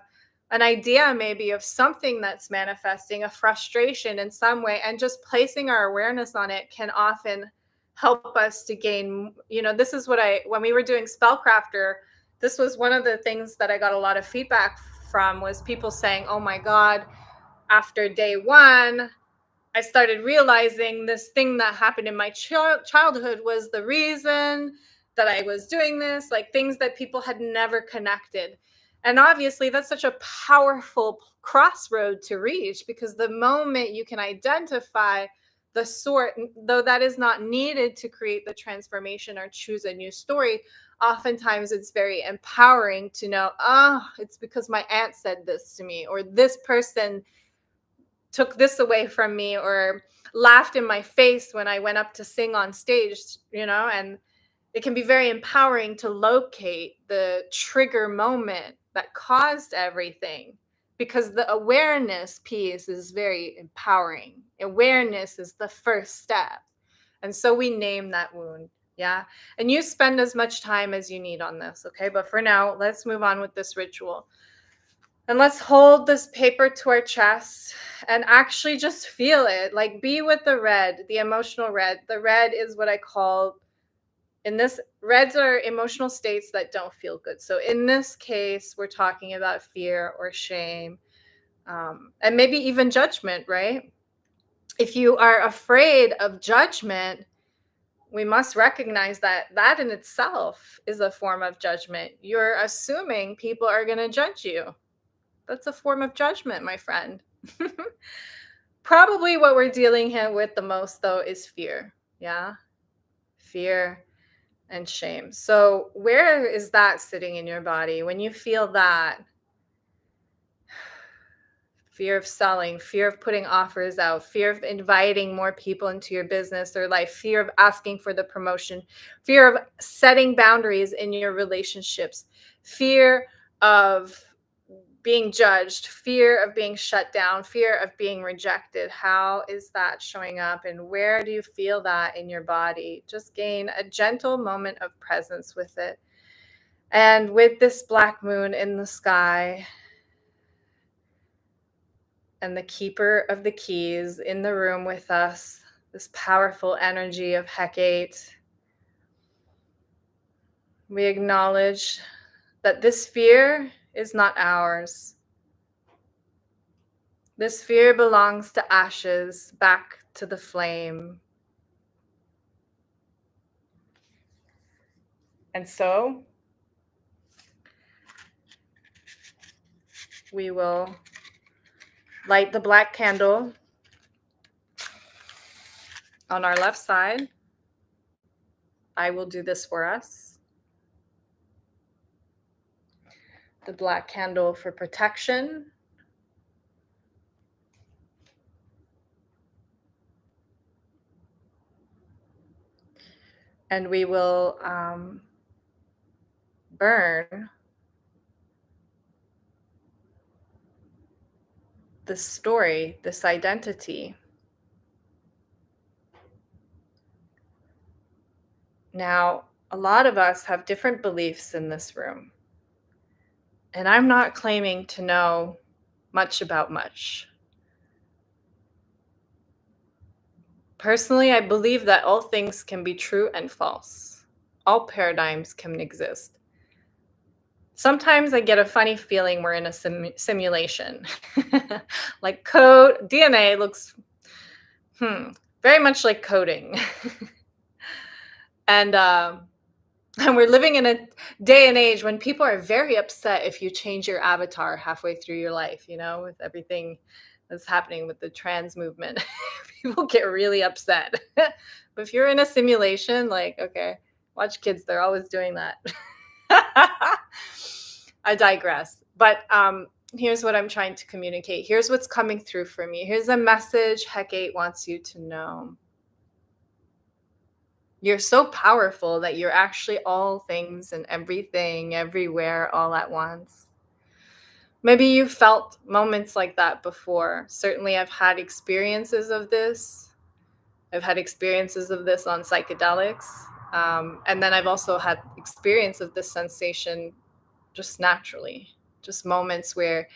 an idea maybe of something that's manifesting, a frustration in some way, and just placing our awareness on it can often help us to gain, this is what when we were doing Spellcrafter, this was one of the things that I got a lot of feedback from, was people saying, oh my God, after day one, I started realizing this thing that happened in my childhood was the reason that I was doing this, like things that people had never connected. And obviously, that's such a powerful crossroad to reach, because the moment you can identify the sort, though that is not needed to create the transformation or choose a new story, oftentimes it's very empowering to know, oh, it's because my aunt said this to me, or this person took this away from me, or laughed in my face when I went up to sing on stage, and it can be very empowering to locate the trigger moment that caused everything, because the awareness piece is very empowering. Awareness is the first step. And so we name that wound. Yeah. And you spend as much time as you need on this. Okay. But for now, let's move on with this ritual. And let's hold this paper to our chest and actually just feel it. Like, be with the red, the emotional red. The red is what I call, reds are emotional states that don't feel good. So in this case, we're talking about fear or shame, and maybe even judgment, right? If you are afraid of judgment, we must recognize that that in itself is a form of judgment. You're assuming people are going to judge you. That's a form of judgment, my friend. Probably what we're dealing here with the most, though, is fear. Yeah. Fear and shame. So, where is that sitting in your body? When you feel that, fear of selling, fear of putting offers out, fear of inviting more people into your business or life, fear of asking for the promotion, fear of setting boundaries in your relationships, fear of being judged, fear of being shut down, fear of being rejected. How is that showing up, and where do you feel that in your body? Just gain a gentle moment of presence with it. And with this black moon in the sky and the keeper of the keys in the room with us, this powerful energy of Hecate, we acknowledge that this fear is not ours. This fear belongs to ashes, back to the flame. And so we will light the black candle on our left side. I will do this for us. The black candle for protection. And we will burn this story, this identity. Now, a lot of us have different beliefs in this room. And I'm not claiming to know much about much. Personally, I believe that all things can be true and false. All paradigms can exist. Sometimes I get a funny feeling we're in a simulation. Like code, DNA looks very much like coding. And we're living in a day and age when people are very upset if you change your avatar halfway through your life, with everything that's happening with the trans movement. People get really upset. But if you're in a simulation, like, okay, watch kids, they're always doing that. I digress. But here's what I'm trying to communicate. Here's what's coming through for me. Here's a message Hecate wants you to know. You're so powerful that you're actually all things and everything, everywhere, all at once. Maybe you've felt moments like that before. Certainly, I've had experiences of this. I've had experiences of this on psychedelics. And then I've also had experience of this sensation just naturally. Just moments where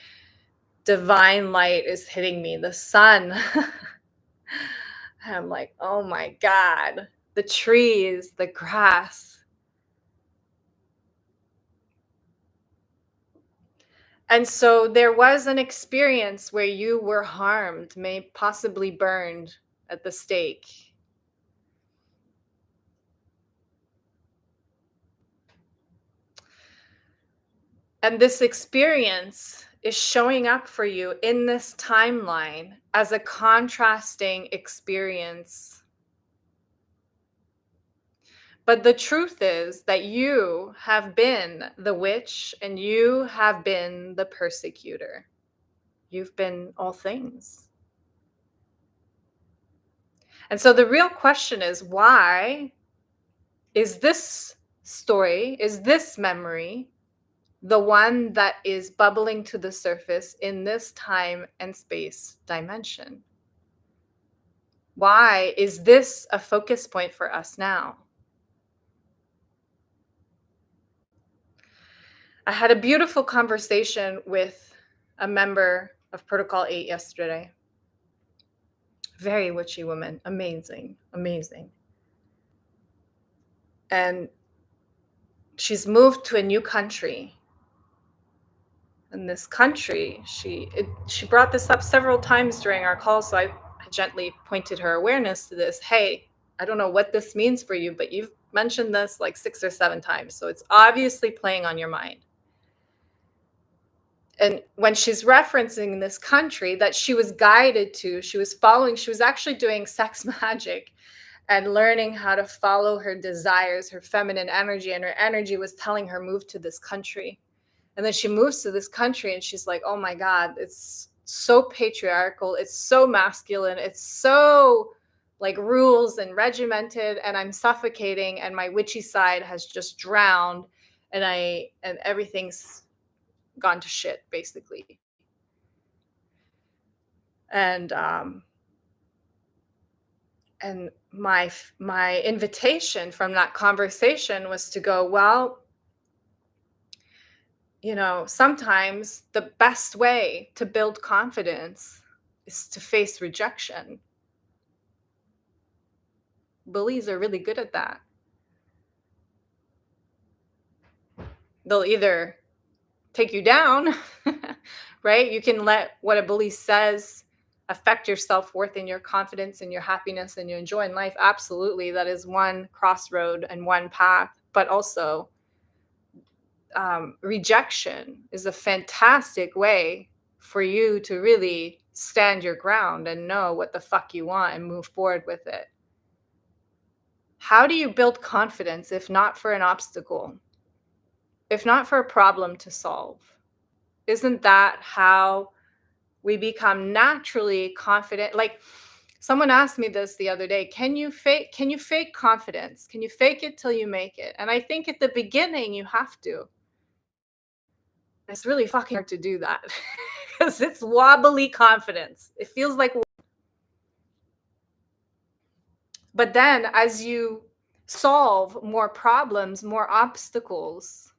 divine light is hitting me, the sun. I'm like, oh my God. The trees, the grass. And so there was an experience where you were harmed, may possibly burned at the stake. And this experience is showing up for you in this timeline as a contrasting experience. But the truth is that you have been the witch and you have been the persecutor. You've been all things. And so the real question is, why is this story, is this memory, the one that is bubbling to the surface in this time and space dimension? Why is this a focus point for us now? I had a beautiful conversation with a member of Protocol 8 yesterday. Very witchy woman. Amazing, amazing. And she's moved to a new country. In this country, she brought this up several times during our call, so I gently pointed her awareness to this. Hey, I don't know what this means for you, but you've mentioned this like 6 or 7 times, so it's obviously playing on your mind. And when she's referencing this country that she was guided to, she was actually doing sex magic and learning how to follow her desires, her feminine energy, and her energy was telling her move to this country. And then she moves to this country and she's like, oh my God, it's so patriarchal, it's so masculine, it's so like rules and regimented, and I'm suffocating, and my witchy side has just drowned, and everything's gone to shit basically. And my invitation from that conversation was to go, well, sometimes the best way to build confidence is to face rejection. Bullies are really good at that. They'll either take you down, right? You can let what a bully says affect your self-worth and your confidence and your happiness and your joy in life. Absolutely. That is one crossroad and one path. But also, rejection is a fantastic way for you to really stand your ground and know what the fuck you want and move forward with it. How do you build confidence if not for an obstacle? If not for a problem to solve? Isn't that how we become naturally confident? Like, someone asked me this the other day, can you fake confidence? Can you fake it till you make it? And I think at the beginning you have to. It's really fucking hard to do that because it's wobbly confidence. It feels like, but then as you solve more problems, more obstacles,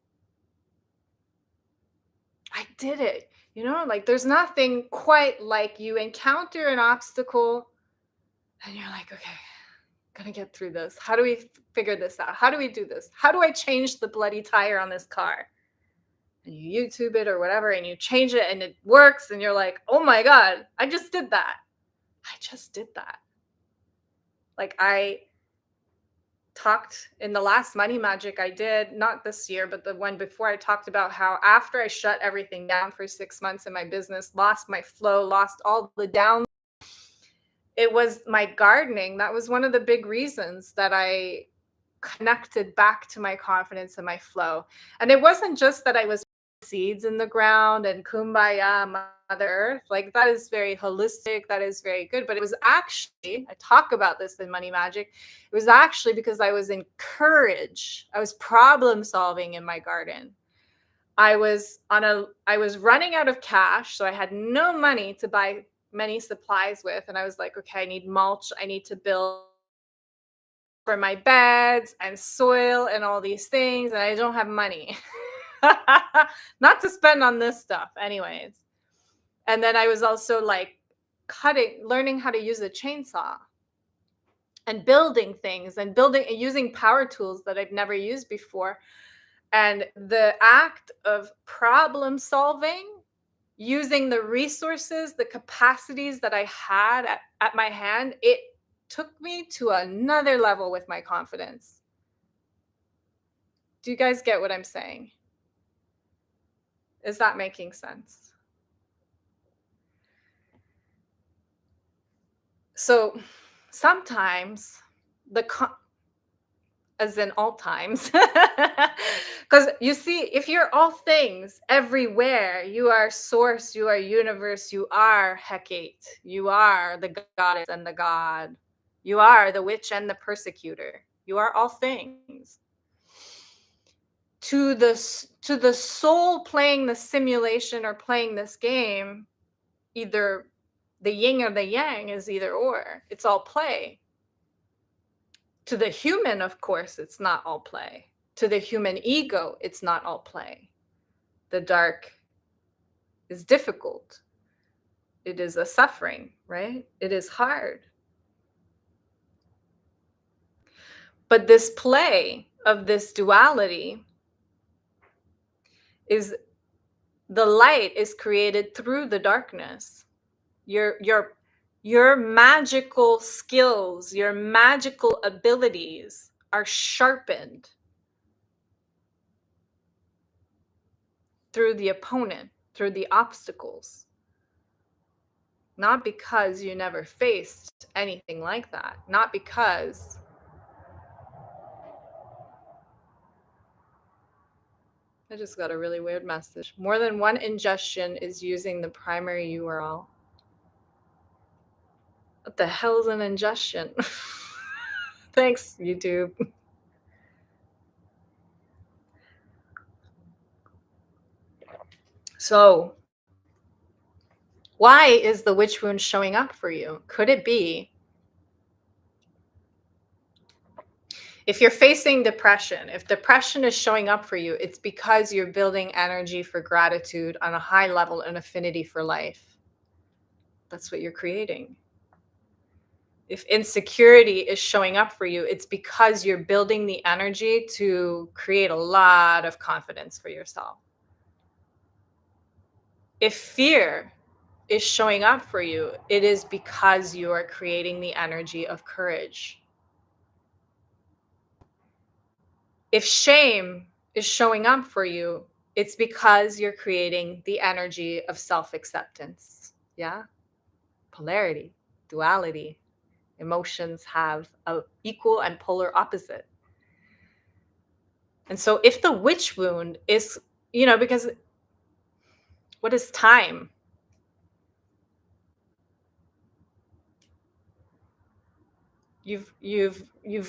I did it. Like there's nothing quite like you encounter an obstacle and you're like, okay, gonna get through this. How do we figure this out? How do we do this? How do I change the bloody tire on this car? And you YouTube it or whatever, and you change it and it works, and you're like, oh my God, I just did that. I just did that. Like I talked in the last money magic I did, not this year, but the one before, I talked about how after I shut everything down for 6 months in my business, lost my flow, lost all the down, it was my gardening. That was one of the big reasons that I connected back to my confidence and my flow. And it wasn't just that I was seeds in the ground and kumbaya, Mother Earth. Like that is very holistic. That is very good. But it was actually, I talk about this in Money Magic. It was actually because I was in courage. I was problem solving in my garden. I was running out of cash. So I had no money to buy many supplies with. And I was like, okay, I need mulch. I need to build for my beds and soil and all these things, and I don't have money. Not to spend on this stuff anyways. And then I was also like learning how to use a chainsaw and building things and using power tools that I've never used before. And the act of problem solving, using the resources, the capacities that I had at my hand, it took me to another level with my confidence. Do you guys get what I'm saying? Is that making sense? So sometimes as in all times, because you see, if you're all things everywhere, you are source, you are universe, you are Hecate, you are the goddess and the god, you are the witch and the persecutor, you are all things. To the soul playing the simulation or playing this game, either the yin or the yang is either or. It's all play. To the human, of course, it's not all play. To the human ego, it's not all play. The dark is difficult. It is a suffering, right? It is hard. But this play of this duality is, the light is created through the darkness. Your magical skills, your magical abilities are sharpened through the opponent, through the obstacles. Not because you never faced anything like that. Not because I just got a really weird message. More than one ingestion is using the primary URL. What the hell is an ingestion? Thanks, YouTube. So, why is the witch wound showing up for you? Could it be if you're facing depression, if depression is showing up for you, it's because you're building energy for gratitude on a high level and affinity for life. That's what you're creating. If insecurity is showing up for you, it's because you're building the energy to create a lot of confidence for yourself. If fear is showing up for you, it is because you are creating the energy of courage. If shame is showing up for you, it's because you're creating the energy of self-acceptance. Yeah? Polarity, duality. Emotions have an equal and polar opposite. And so if the witch wound is, because what is time? You've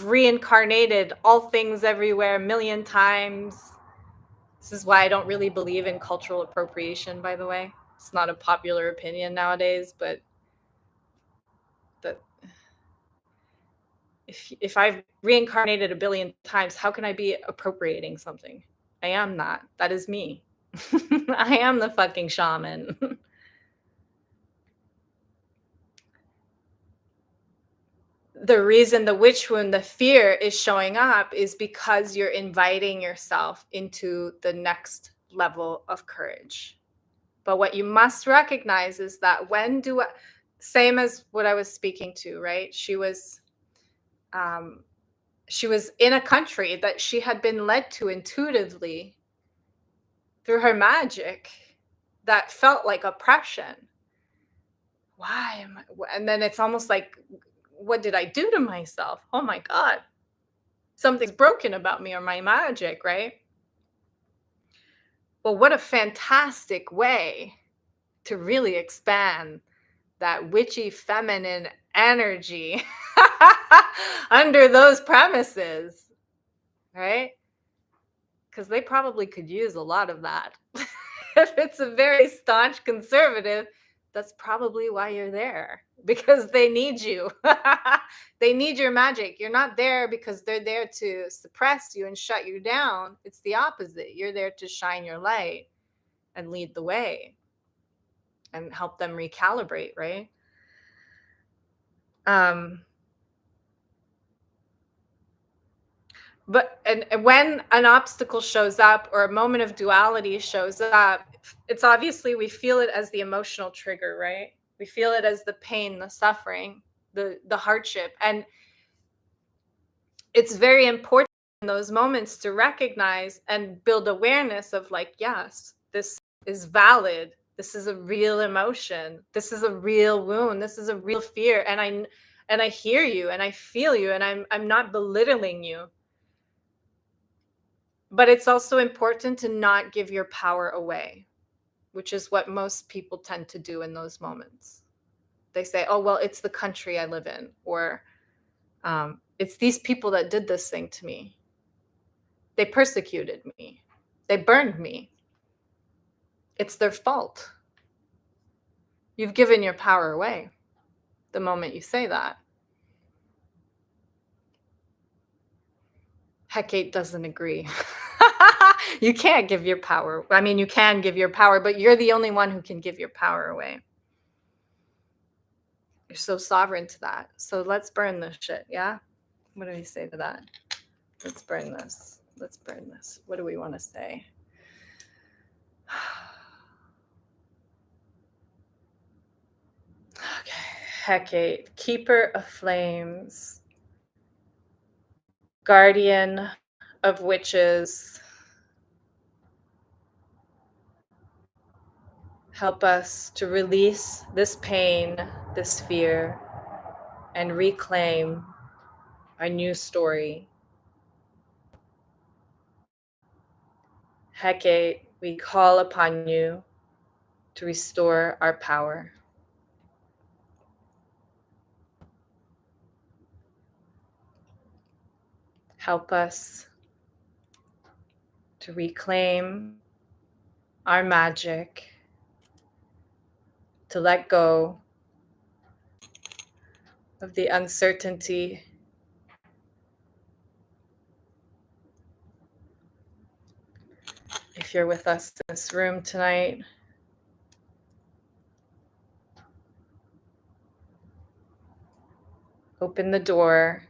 reincarnated all things everywhere a million times. This is why I don't really believe in cultural appropriation, by the way. It's not a popular opinion nowadays, but that if I've reincarnated a billion times, how can I be appropriating something? I am not. That is me. I am the fucking shaman. The reason the witch wound, the fear is showing up is because you're inviting yourself into the next level of courage. But what you must recognize is that same as what I was speaking to, right? She was in a country that she had been led to intuitively through her magic that felt like oppression. Why am I? And then it's almost like, what did I do to myself? Oh my God. Something's broken about me or my magic, right? Well, what a fantastic way to really expand that witchy feminine energy under those premises, right? Because they probably could use a lot of that. If it's a very staunch conservative, that's probably why you're there, because they need you. They need your magic. You're not there because they're there to suppress you and shut you down. It's the opposite. You're there to shine your light and lead the way and help them recalibrate, right? But when an obstacle shows up or a moment of duality shows up, it's obviously we feel it as the emotional trigger, right? We feel it as the pain, the suffering, the hardship. And it's very important in those moments to recognize and build awareness of, like, yes, this is valid. This is a real emotion. This is a real wound. This is a real fear. And I hear you and I feel you, and I'm not belittling you. But it's also important to not give your power away, which is what most people tend to do in those moments. They say, oh, well, it's the country I live in, or it's these people that did this thing to me. They persecuted me. They burned me. It's their fault. You've given your power away the moment you say that. Hecate doesn't agree. You can't give your power. I mean, you can give your power, but you're the only one who can give your power away. You're so sovereign to that. So let's burn this shit, yeah? What do we say to that? Let's burn this. Let's burn this. What do we want to say? Okay. Hecate, keeper of flames, guardian of witches, help us to release this pain, this fear, and reclaim our new story. Hecate, we call upon you to restore our power. Help us to reclaim our magic, to let go of the uncertainty, if you're with us in this room tonight. Open the door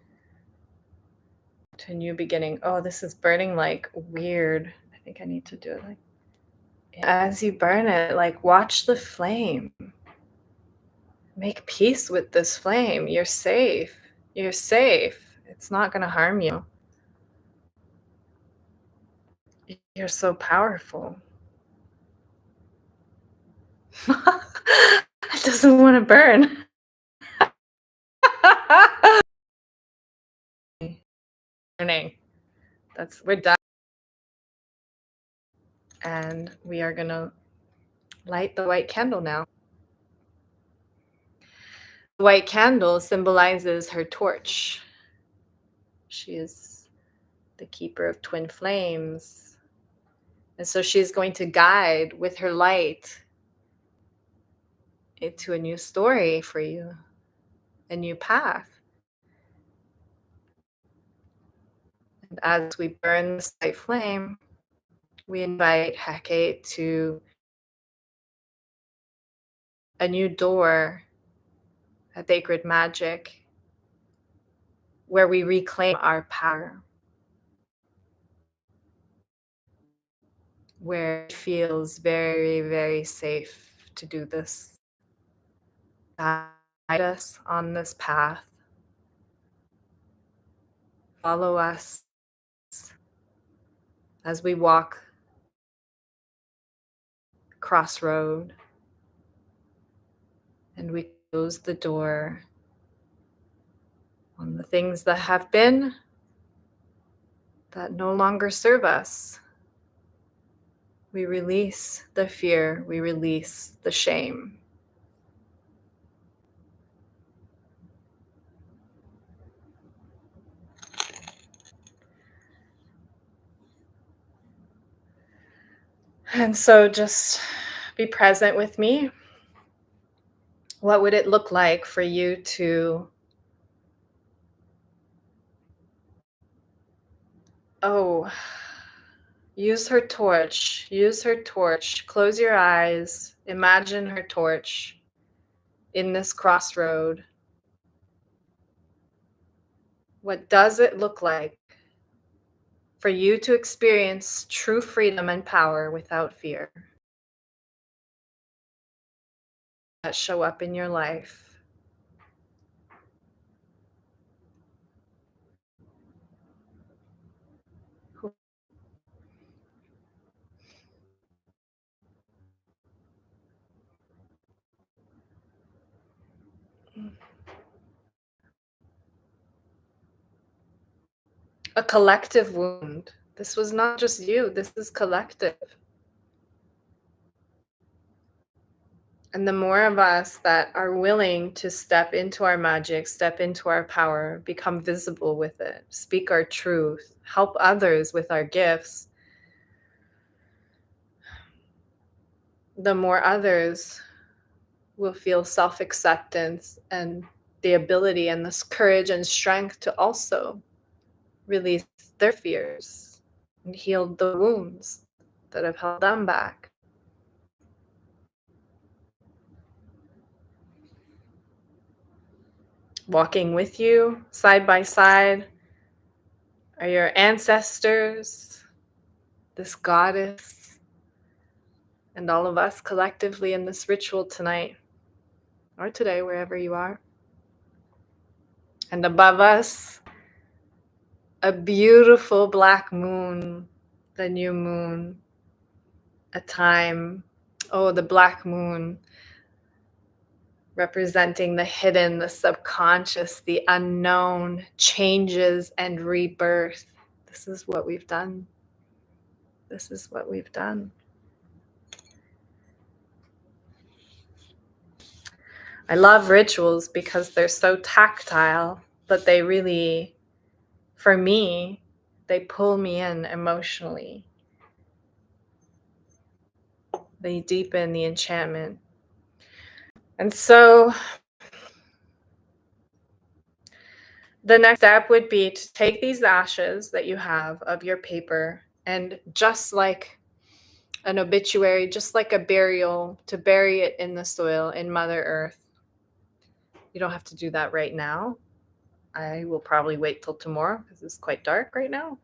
to a new beginning. Oh, this is burning like weird. I think I need to do it like as you burn it, like watch the flame. Make peace with this flame. You're safe. You're safe. It's not going to harm you. You're so powerful. It doesn't want to burn. Burning. We're done. And we are going to light the white candle now. The white candle symbolizes her torch. She is the keeper of twin flames. And so she's going to guide with her light into a new story for you, a new path. And as we burn this white flame, we invite Hecate to a new door, a sacred magic, where we reclaim our power, where it feels very, very safe to do this. Guide us on this path. Follow us as we walk crossroad, and we close the door on the things that have been, that no longer serve us. We release the fear, we release the shame. And so just be present with me. What would it look like for you to, use her torch, close your eyes, imagine her torch in this crossroad. What does it look like for you to experience true freedom and power without fear that show up in your life? A collective wound. This was not just you, this is collective. And the more of us that are willing to step into our magic, step into our power, become visible with it, speak our truth, help others with our gifts, the more others will feel self-acceptance and the ability and this courage and strength to also release their fears and heal the wounds that have held them back. Walking with you side by side are your ancestors, this goddess, and all of us collectively in this ritual tonight, or today, wherever you are. And above us, a beautiful black moon, the new moon, a time, the black moon, representing the hidden, the subconscious, the unknown, changes and rebirth. This is what we've done. this is what we've done. I love rituals because they're so tactile, but they really, for me, they pull me in emotionally. They deepen the enchantment. And so the next step would be to take these ashes that you have of your paper, and just like an obituary, just like a burial, to bury it in the soil, in Mother Earth. You don't have to do that right now. I will probably wait till tomorrow because it's quite dark right now.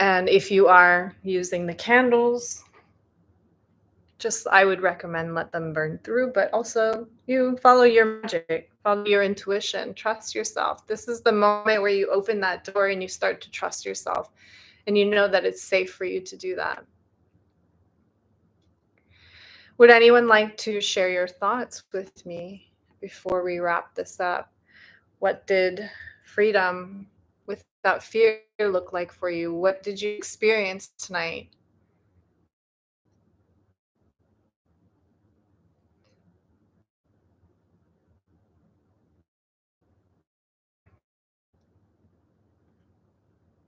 And if you are using the candles, I would recommend let them burn through, but also you follow your magic, follow your intuition, trust yourself. This is the moment where you open that door and you start to trust yourself, and you know that it's safe for you to do that. Would anyone like to share your thoughts with me before we wrap this up? What did freedom without fear look like for you? What did you experience tonight?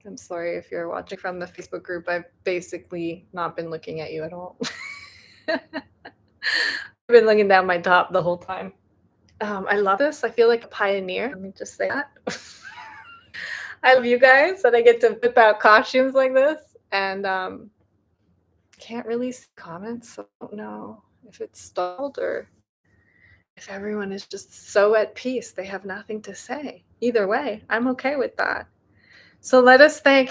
I'm sorry if you're watching from the Facebook group. I've basically not been looking at you at all. I've been looking down my top the whole time. I love this. I feel like a pioneer. Let me just say that. I love you guys that I get to whip out costumes like this, and can't really see comments, so I don't know if it's stalled or if everyone is just so at peace they have nothing to say. Either way, I'm okay with that. So let us thank